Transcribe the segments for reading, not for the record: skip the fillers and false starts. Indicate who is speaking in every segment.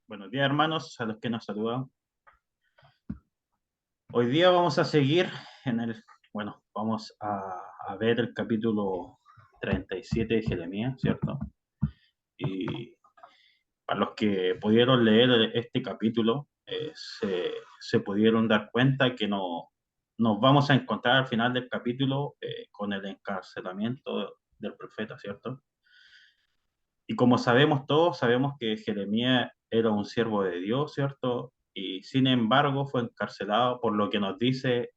Speaker 1: Buenos días, hermanos, a los que nos saludan. Hoy día vamos a seguir vamos a ver el capítulo 37 de Jeremías, ¿cierto? Y para los que pudieron leer este capítulo, se pudieron dar cuenta que no nos vamos a encontrar al final del capítulo con el encarcelamiento del profeta, ¿cierto? Y como sabemos todos, sabemos que Jeremías era un siervo de Dios, ¿cierto? Y sin embargo fue encarcelado por lo que nos dice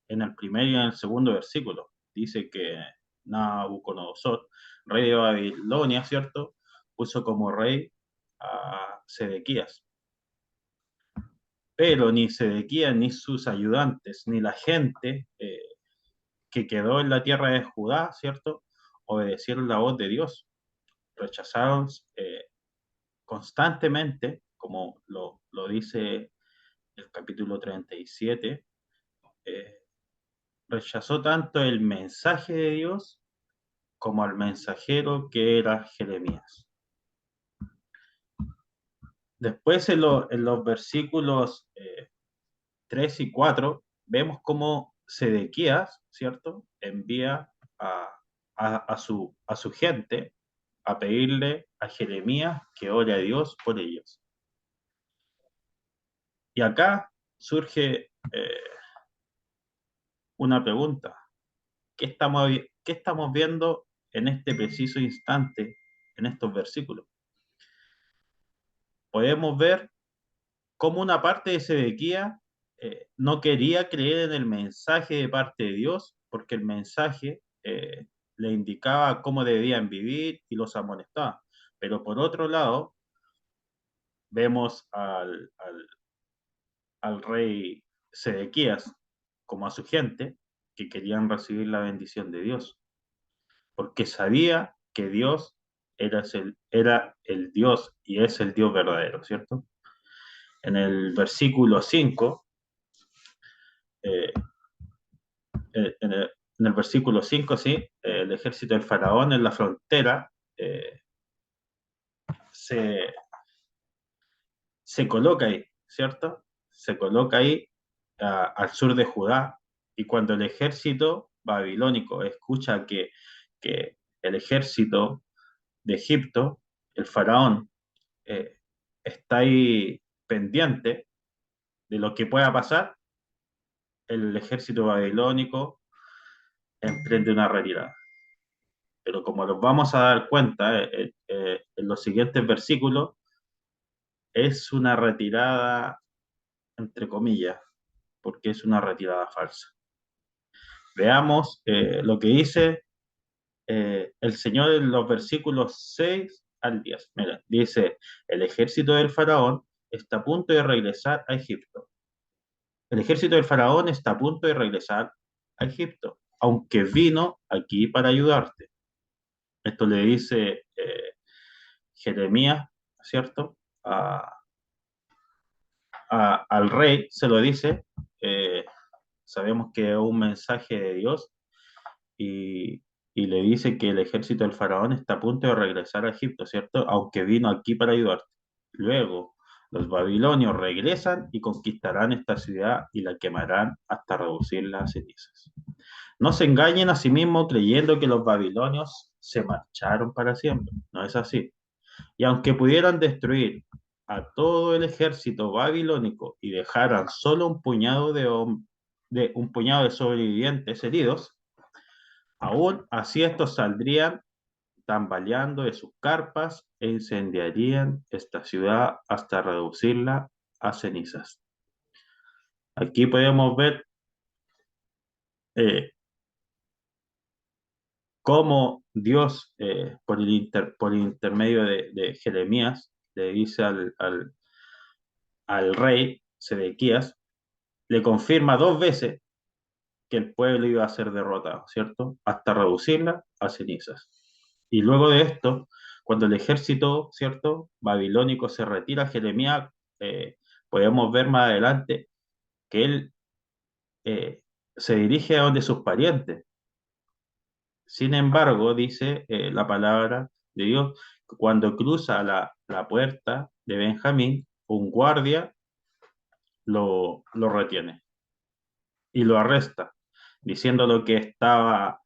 Speaker 1: en el primer y en el segundo versículo. Dice que Nabucodonosor, rey de Babilonia, ¿cierto? Puso como rey a Sedequías. Pero ni Sedequías, ni sus ayudantes, ni la gente que quedó en la tierra de Judá, ¿cierto? Obedecieron la voz de Dios, rechazaron constantemente, como lo dice el capítulo 37, eh, rechazó tanto el mensaje de Dios como al mensajero que era Jeremías. Después en los versículos 3 y 4 vemos cómo Sedequías, ¿cierto? Envía a, a su gente a pedirle a Jeremías que ore a Dios por ellos. Y acá surge una pregunta. ¿Qué estamos viendo en este preciso instante, en estos versículos? Podemos ver cómo una parte de Sedequías no quería creer en el mensaje de parte de Dios, porque el mensaje le indicaba cómo debían vivir y los amonestaba. Pero por otro lado, vemos al rey Sedequías como a su gente que querían recibir la bendición de Dios, porque sabía que Dios era el Dios y es el Dios verdadero, ¿cierto? En el versículo 5, eh, en el versículo 5, sí, el ejército del faraón en la frontera eh, se, se coloca ahí, ¿cierto? Se coloca ahí al sur de Judá, y cuando el ejército babilónico escucha que el ejército de Egipto, el faraón, eh, está ahí pendiente de lo que pueda pasar, el ejército babilónico emprende una retirada. Pero como nos vamos a dar cuenta en los siguientes versículos, es una retirada entre comillas, porque es una retirada falsa. Veamos lo que dice el Señor en los versículos 6 al 10. Mira, dice, el ejército del faraón está a punto de regresar a Egipto. El ejército del faraón está a punto de regresar a Egipto, aunque vino aquí para ayudarte. Esto le dice Jeremías, ¿cierto? Al rey se lo dice. eh, Sabemos que es un mensaje de Dios y, y le dice que el ejército del faraón está a punto de regresar a Egipto, ¿cierto? Aunque vino aquí para ayudarte. Luego, los babilonios regresan y conquistarán esta ciudad y la quemarán hasta reducirla a cenizas. No se engañen a sí mismos creyendo que los babilonios se marcharon para siempre. No es así. Y aunque pudieran destruir a todo el ejército babilónico y dejaran solo un puñado de sobrevivientes heridos, aún así estos saldrían tambaleando de sus carpas e incendiarían esta ciudad hasta reducirla a cenizas. Aquí podemos ver eh, cómo Dios, por el intermedio de Jeremías, le dice al rey Sedequías, le confirma dos veces que el pueblo iba a ser derrotado, ¿cierto? Hasta reducirla a cenizas. Y luego de esto, cuando el ejército, ¿cierto? Babilónico se retira, Jeremías, podemos ver más adelante que él eh, se dirige a donde sus parientes. Sin embargo, dice la palabra de Dios. Cuando cruza la puerta de Benjamín, un guardia lo retiene y lo arresta, diciéndolo que estaba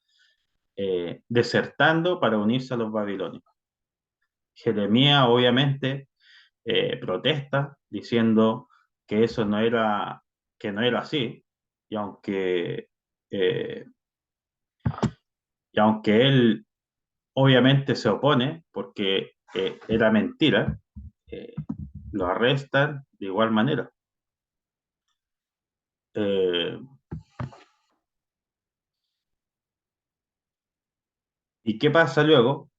Speaker 1: desertando para unirse a los babilónicos. Jeremías obviamente protesta diciendo que eso no era, que no era así, y eh, y aunque él obviamente se opone porque era mentira, eh, lo arrestan de igual manera. Eh, ¿Y qué pasa luego?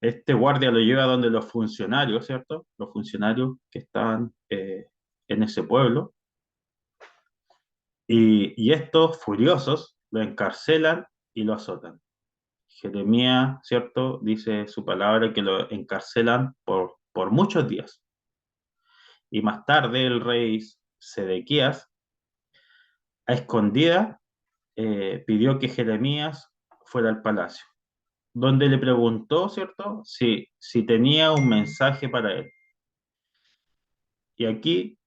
Speaker 1: Este guardia lo lleva donde los funcionarios, ¿cierto? Los funcionarios que estaban en ese pueblo. Y estos furiosos lo encarcelan y lo azotan. Jeremías, ¿cierto? Dice su palabra que lo encarcelan por muchos días. Y más tarde el rey Sedequías, a escondida, pidió que Jeremías fuera al palacio, donde le preguntó, ¿cierto? Si tenía un mensaje para él. Y aquí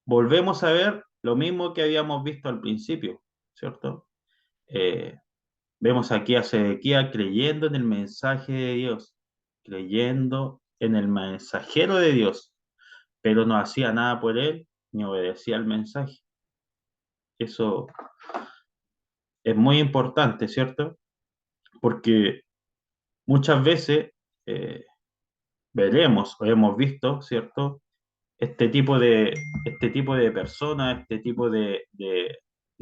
Speaker 1: volvemos a ver lo mismo que habíamos visto al principio, ¿cierto? Eh, Vemos aquí a Sedequías creyendo en el mensaje de Dios, creyendo en el mensajero de Dios, pero no hacía nada por él ni obedecía al mensaje. Eso es muy importante, ¿cierto? Porque muchas veces eh, veremos o hemos visto, ¿cierto? Este tipo este tipo de personas, este tipo de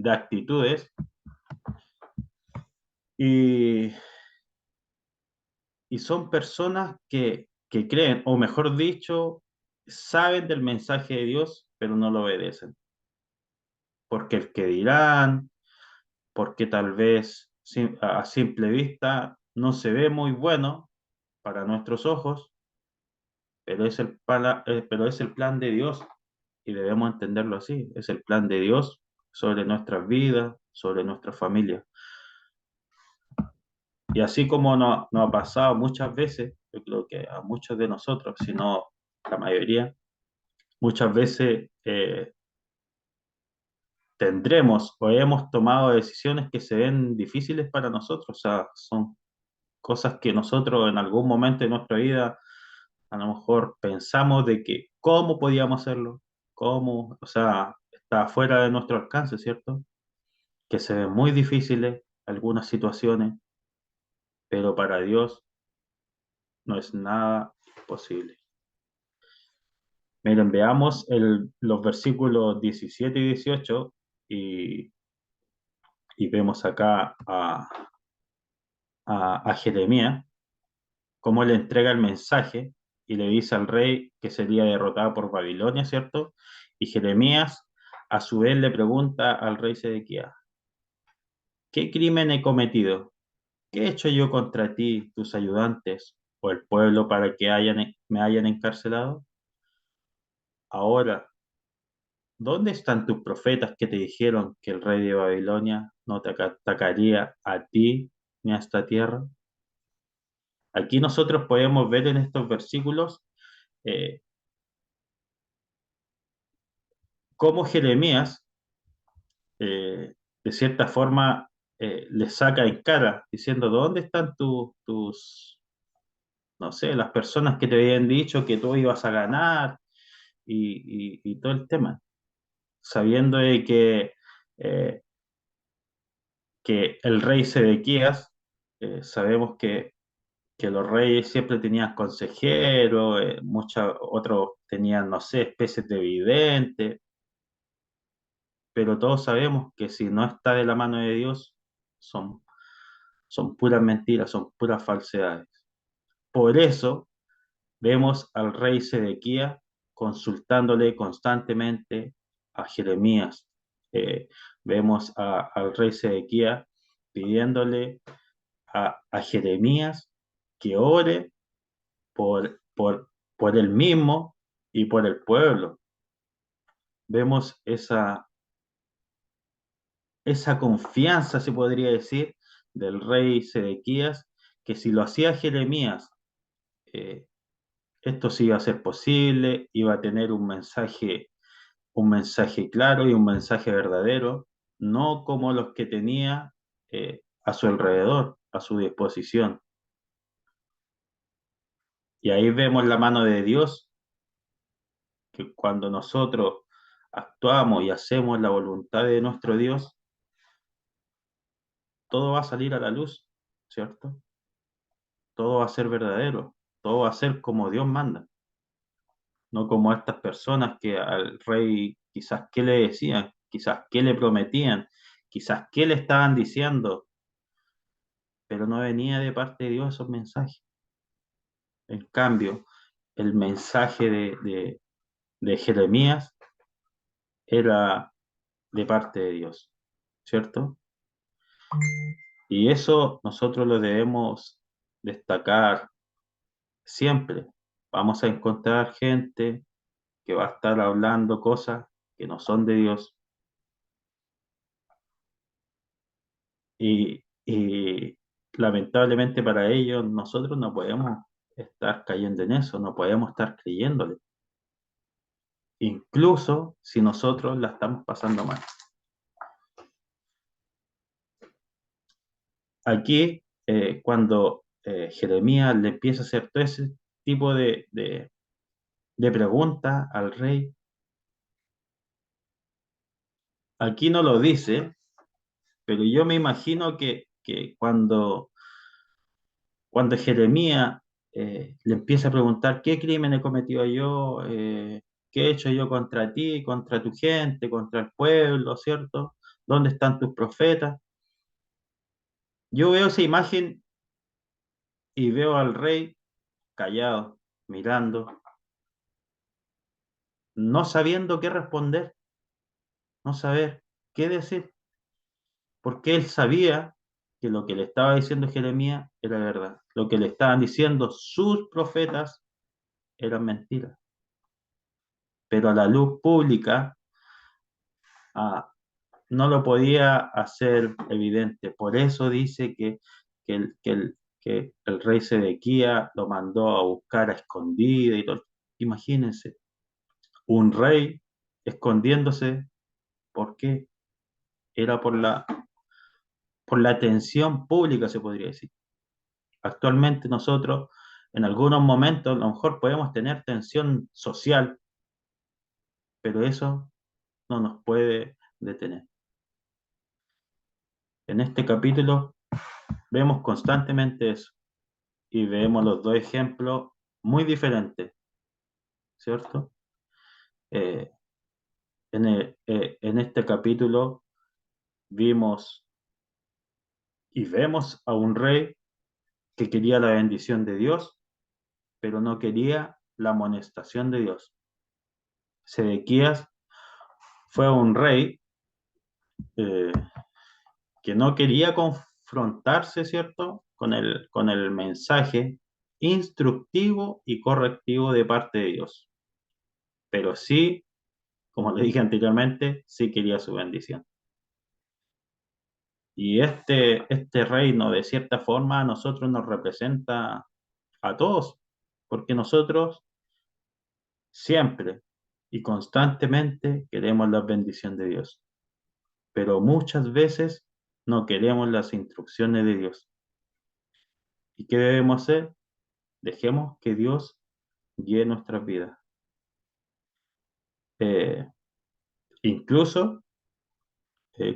Speaker 1: actitudes, y, y son personas que creen, o mejor dicho, saben del mensaje de Dios, pero no lo obedecen. Porque el que dirán, porque tal vez a simple vista no se ve muy bueno para nuestros ojos, pero pero es el plan de Dios y debemos entenderlo así. Es el plan de Dios sobre nuestras vidas, sobre nuestra familia. Y así como nos ha pasado muchas veces, yo creo que a muchos de nosotros, si no la mayoría, muchas veces tendremos o hemos tomado decisiones que se ven difíciles para nosotros, o sea, son cosas que nosotros en algún momento de nuestra vida a lo mejor pensamos de que cómo podíamos hacerlo, cómo, o sea, está fuera de nuestro alcance, ¿cierto? Que se ven muy difíciles algunas situaciones, pero para Dios no es nada imposible. Miren, veamos los versículos 17 y 18 y, y vemos acá a Jeremías cómo le entrega el mensaje y le dice al rey que sería derrotado por Babilonia, ¿cierto? Y Jeremías a su vez le pregunta al rey Sedequías, ¿qué crimen he cometido? ¿Qué he hecho yo contra ti, tus ayudantes o el pueblo para que me hayan encarcelado? Ahora, ¿dónde están tus profetas que te dijeron que el rey de Babilonia no te atacaría a ti ni a esta tierra? Aquí nosotros podemos ver en estos versículos eh, cómo Jeremías, de cierta forma, le saca en cara, diciendo, ¿dónde están no sé, las personas que te habían dicho que tú ibas a ganar y todo el tema? Sabiendo de eh, que el rey Sedequías, sabemos que los reyes siempre tenían consejeros, muchos otros tenían, no sé, especies de videntes, pero todos sabemos que si no está de la mano de Dios, son, son puras mentiras, son puras falsedades. Por eso vemos al rey Sedequías consultándole constantemente a Jeremías. Eh, Vemos al rey Sedequías pidiéndole a Jeremías que ore por él mismo y por el pueblo. Vemos esa confianza, se podría decir, del rey Sedequías, que si lo hacía Jeremías, eh, esto sí iba a ser posible, iba a tener un mensaje claro y un mensaje verdadero, no como los que tenía a su alrededor, a su disposición. Y ahí vemos la mano de Dios, que cuando nosotros actuamos y hacemos la voluntad de nuestro Dios, todo va a salir a la luz, ¿cierto? Todo va a ser verdadero, todo va a ser como Dios manda, no como estas personas que al rey quizás qué le decían, quizás qué le prometían, quizás qué le estaban diciendo, pero no venía de parte de Dios esos mensajes. En cambio, el mensaje de Jeremías era de parte de Dios, ¿cierto? Y eso nosotros lo debemos destacar siempre. Vamos a encontrar gente que va a estar hablando cosas que no son de Dios y lamentablemente para ellos nosotros no podemos estar cayendo en eso, no podemos estar creyéndole, incluso si nosotros la estamos pasando mal. Aquí, cuando Jeremías le empieza a hacer todo ese tipo de preguntas al rey, aquí no lo dice, pero yo me imagino que cuando Jeremías le empieza a preguntar qué crimen he cometido yo, qué he hecho yo contra ti, contra tu gente, contra el pueblo, ¿cierto? ¿Dónde están tus profetas? Yo veo esa imagen y veo al rey callado, mirando, no sabiendo qué responder, no saber qué decir, porque él sabía que lo que le estaba diciendo Jeremías era verdad, lo que le estaban diciendo sus profetas eran mentiras, pero a la luz pública ah, no lo podía hacer evidente. Por eso dice que el rey Sedequía lo mandó a buscar a escondida y todo. Imagínense, un rey escondiéndose, ¿por qué? Era por la atención pública, se podría decir. Actualmente nosotros, en algunos momentos, a lo mejor podemos tener tensión social, pero eso no nos puede detener. En este capítulo vemos constantemente eso y vemos los dos ejemplos muy diferentes, ¿cierto? Eh, en este capítulo vimos y vemos a un rey que quería la bendición de Dios, pero no quería la amonestación de Dios. Sedequías fue un rey eh, que no quería confrontarse, ¿cierto?, con el mensaje instructivo y correctivo de parte de Dios, pero sí, como le dije anteriormente, sí quería su bendición. Y este reino, de cierta forma, a nosotros nos representa a todos, porque nosotros siempre y constantemente queremos la bendición de Dios, pero muchas veces no queremos las instrucciones de Dios. ¿Y qué debemos hacer? Dejemos que Dios guíe nuestras vidas. Eh, incluso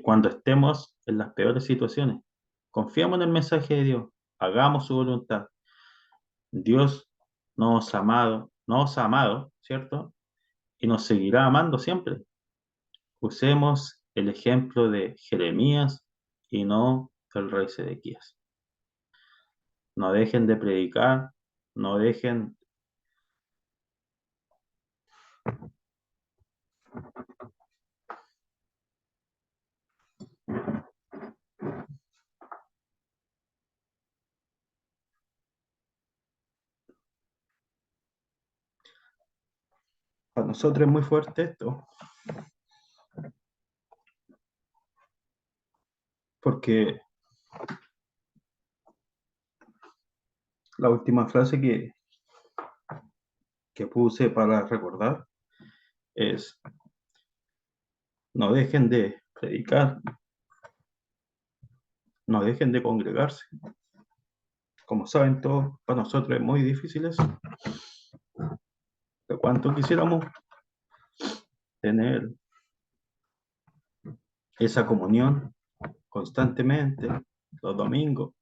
Speaker 1: cuando estemos en las peores situaciones, confiamos en el mensaje de Dios, hagamos su voluntad. Dios nos ha amado, ¿cierto? Y nos seguirá amando siempre. Usemos el ejemplo de Jeremías y no el rey Sedequías. No dejen de predicar, no dejen. Para nosotros es muy fuerte esto, porque La última frase que puse para recordar es, no dejen de predicar, no dejen de congregarse. Como saben todos, para nosotros es muy difícil eso. De cuánto quisiéramos tener esa comunión constantemente los domingos.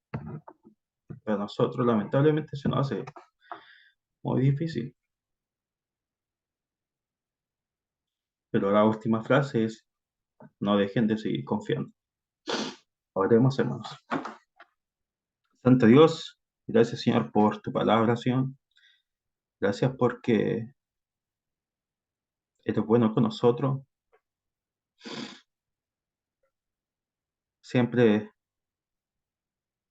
Speaker 1: Para nosotros lamentablemente se nos hace muy difícil. Pero la última frase es, no dejen de seguir confiando. Oremos, hermanos. Santo Dios, gracias Señor por tu palabra, Señor. Gracias porque eres bueno con nosotros. Siempre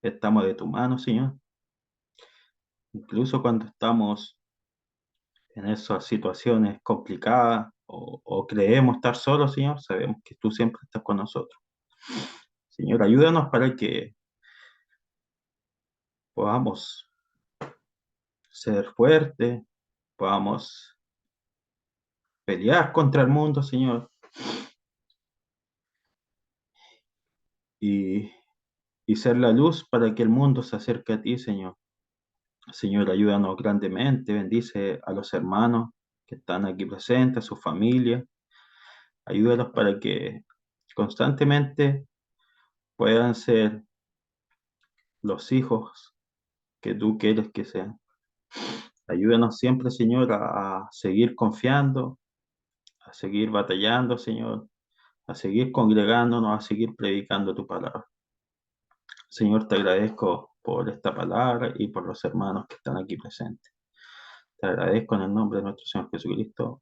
Speaker 1: estamos de tu mano, Señor. Incluso cuando estamos en esas situaciones complicadas o creemos estar solos, Señor, sabemos que tú siempre estás con nosotros. Señor, ayúdanos para que podamos ser fuertes, podamos pelear contra el mundo, Señor, y, y ser la luz para que el mundo se acerque a ti, Señor. Señor, ayúdanos grandemente, bendice a los hermanos que están aquí presentes, a su familia, ayúdalos para que constantemente puedan ser los hijos que tú quieres que sean. Ayúdanos siempre, Señor, a seguir confiando, a seguir batallando, Señor, a seguir congregándonos, a seguir predicando tu palabra. Señor, te agradezco por esta palabra y por los hermanos que están aquí presentes. Te agradezco en el nombre de nuestro Señor Jesucristo.